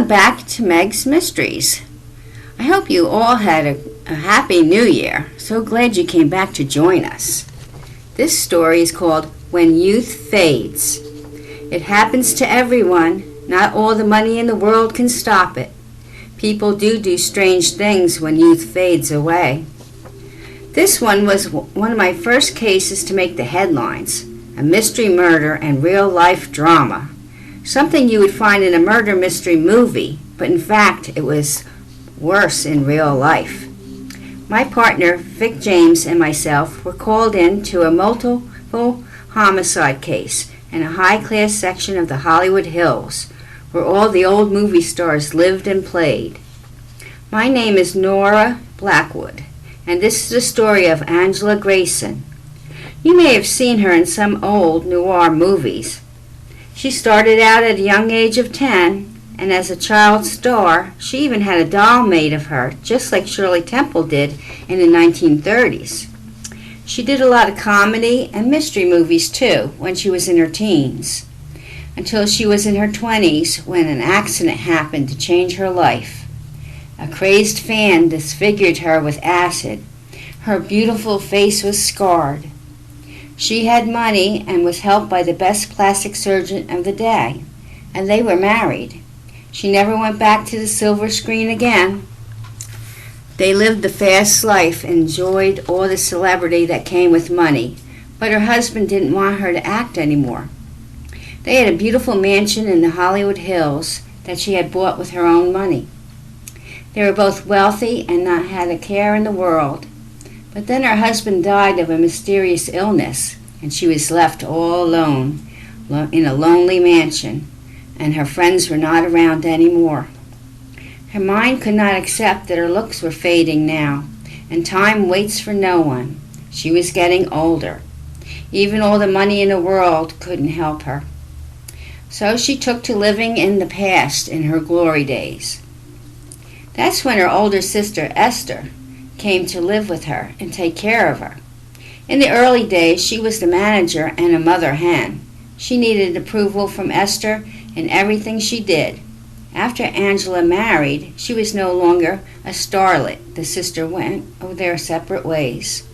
back to Meg's Mysteries. I hope you all had a happy new year. So glad you came back to join us. This story is called When Youth Fades. It happens to everyone. Not all the money in the world can stop it. People do strange things when youth fades away. This one was one of my first cases to make the headlines. A mystery murder and real-life drama. Something you would find in a murder mystery movie, but in fact it was worse in real life. My partner, Vic James, and myself were called in to a multiple homicide case in a high-class section of the Hollywood Hills, where all the old movie stars lived and played. My name is Nora Blackwood, and this is the story of Angela Grayson. You may have seen her in some old noir movies. She started out at a young age of 10, and as a child star, she even had a doll made of her, just like Shirley Temple did in the 1930s. She did a lot of comedy and mystery movies too when she was in her teens, until she was in her 20s when an accident happened to change her life. A crazed fan disfigured her with acid. Her beautiful face was scarred. She had money and was helped by the best plastic surgeon of the day, and they were married. She never went back to the silver screen again. They lived the fast life and enjoyed all the celebrity that came with money, but her husband didn't want her to act anymore. They had a beautiful mansion in the Hollywood Hills that she had bought with her own money. They were both wealthy and not had a care in the world. But then her husband died of a mysterious illness, and she was left all alone in a lonely mansion, and her friends were not around anymore. Her mind could not accept that her looks were fading now, and time waits for no one. She was getting older. Even all the money in the world couldn't help her. So she took to living in the past in her glory days. That's when her older sister, Esther, came to live with her and take care of her. In the early days, she was the manager and a mother hen. She needed approval from Esther in everything she did. After Angela married, she was no longer a starlet. The sister went their separate ways.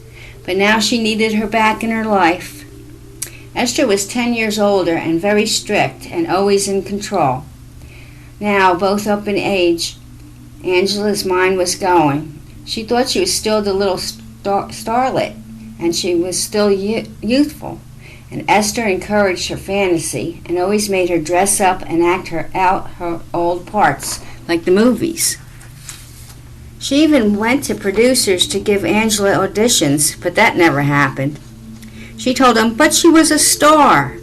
But now she needed her back in her life. Esther was 10 years older and very strict and always in control. Now, both up in age, Angela's mind was going. She thought she was still the little starlet, and she was still youthful. And Esther encouraged her fantasy and always made her dress up and act out her old parts, like the movies. She even went to producers to give Angela auditions, but that never happened. She told them, but she was a star.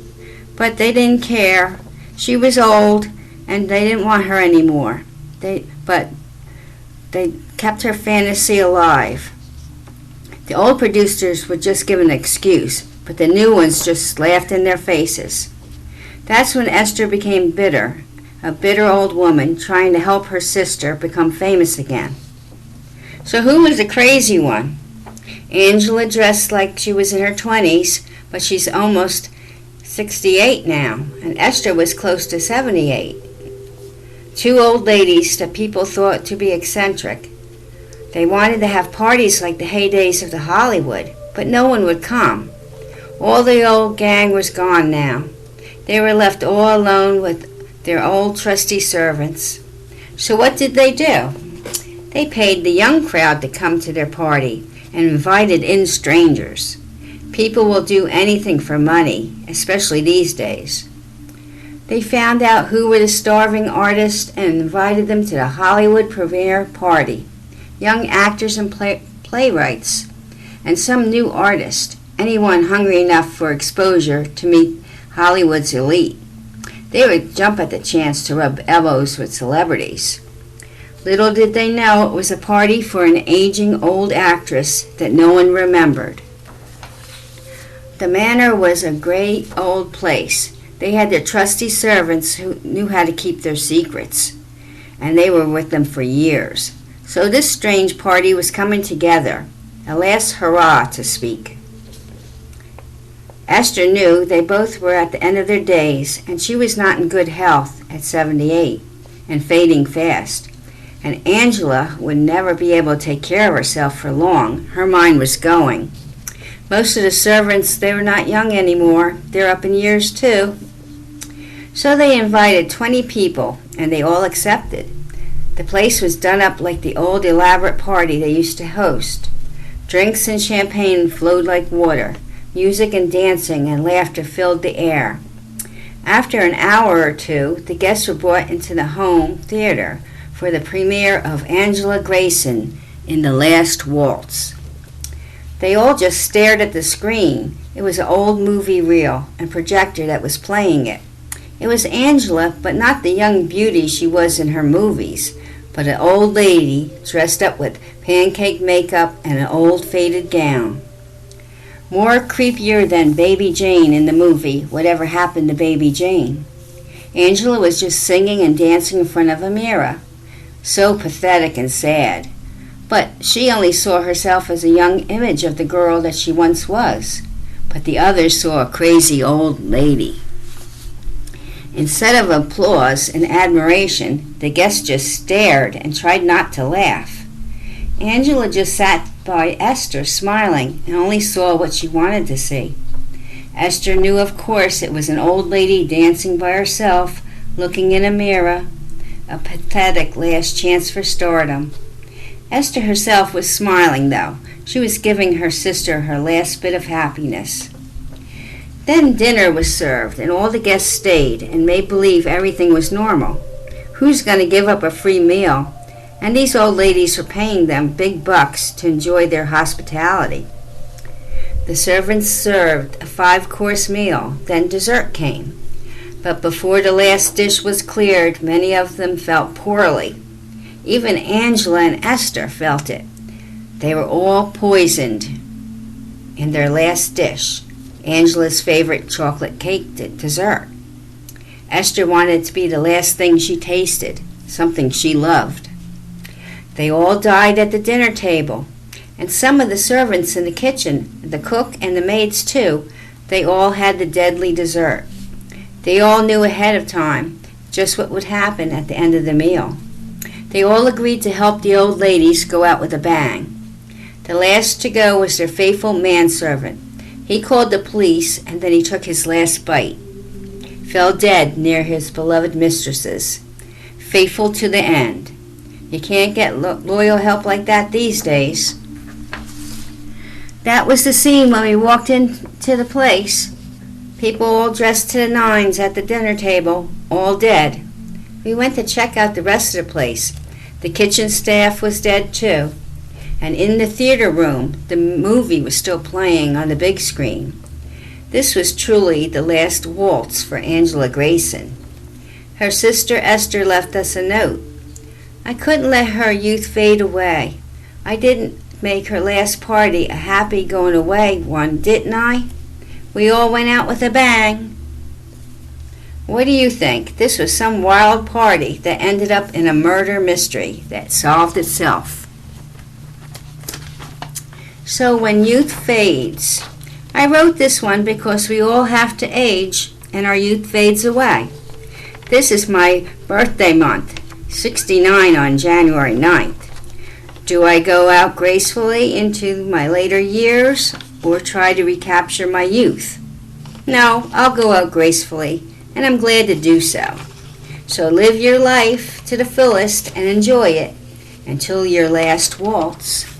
But they didn't care. She was old, and they didn't want her anymore. But they kept her fantasy alive. The old producers would just give an excuse, but the new ones just laughed in their faces. That's when Esther became bitter, a bitter old woman trying to help her sister become famous again. So who was the crazy one? Angela dressed like she was in her 20s, but she's almost 68 now, and Esther was close to 78. Two old ladies that people thought to be eccentric. They wanted to have parties like the heydays of the Hollywood, but no one would come. All the old gang was gone now. They were left all alone with their old trusty servants. So what did they do? They paid the young crowd to come to their party and invited in strangers. People will do anything for money, especially these days. They found out who were the starving artists and invited them to the Hollywood premiere party. Young actors and playwrights, and some new artist, anyone hungry enough for exposure to meet Hollywood's elite. They would jump at the chance to rub elbows with celebrities. Little did they know it was a party for an aging old actress that no one remembered. The manor was a great old place. They had their trusty servants who knew how to keep their secrets, and they were with them for years. So this strange party was coming together, a last hurrah to speak. Esther knew they both were at the end of their days, and she was not in good health at 78. and fading fast. And Angela would never be able to take care of herself for long. Her mind was going. Most of the servants, they were not young anymore. They're up in years too. So they invited 20 people, and they all accepted. The place was done up like the old elaborate party they used to host. Drinks and champagne flowed like water. Music and dancing and laughter filled the air. After an hour or two, the guests were brought into the home theater for the premiere of Angela Grayson in The Last Waltz. They all just stared at the screen. It was an old movie reel and projector that was playing it. It was Angela, but not the young beauty she was in her movies, but an old lady dressed up with pancake makeup and an old faded gown. More creepier than Baby Jane in the movie, Whatever Happened to Baby Jane. Angela was just singing and dancing in front of a mirror. So pathetic and sad. But she only saw herself as a young image of the girl that she once was. But the others saw a crazy old lady. Instead of applause and admiration, the guests just stared and tried not to laugh. Angela just sat by Esther smiling and only saw what she wanted to see. Esther knew, of course, it was an old lady dancing by herself, looking in a mirror, a pathetic last chance for stardom. Esther herself was smiling, though. She was giving her sister her last bit of happiness. Then dinner was served, and all the guests stayed and made believe everything was normal. Who's going to give up a free meal? And these old ladies were paying them big bucks to enjoy their hospitality. The servants served a 5-course meal, then dessert came. But before the last dish was cleared, many of them felt poorly. Even Angela and Esther felt it. They were all poisoned in their last dish, Angela's favorite chocolate cake dessert. Esther wanted to be the last thing she tasted, something she loved. They all died at the dinner table, and some of the servants in the kitchen, the cook and the maids too, they all had the deadly dessert. They all knew ahead of time just what would happen at the end of the meal. They all agreed to help the old ladies go out with a bang. The last to go was their faithful manservant. He called the police, and then he took his last bite. Fell dead near his beloved mistresses, faithful to the end. You can't get loyal help like that these days. That was the scene when we walked into the place. People all dressed to the nines at the dinner table, all dead. We went to check out the rest of the place. The kitchen staff was dead too. And in the theater room, the movie was still playing on the big screen. This was truly the last waltz for Angela Grayson. Her sister Esther left us a note. I couldn't let her youth fade away. I didn't make her last party a happy going away one, didn't I? We all went out with a bang. What do you think? This was some wild party that ended up in a murder mystery that solved itself. So when youth fades, I wrote this one because we all have to age and our youth fades away. This is my birthday month, 69 on January 9th. Do I go out gracefully into my later years or try to recapture my youth? No, I'll go out gracefully, and I'm glad to do so. So live your life to the fullest and enjoy it until your last waltz.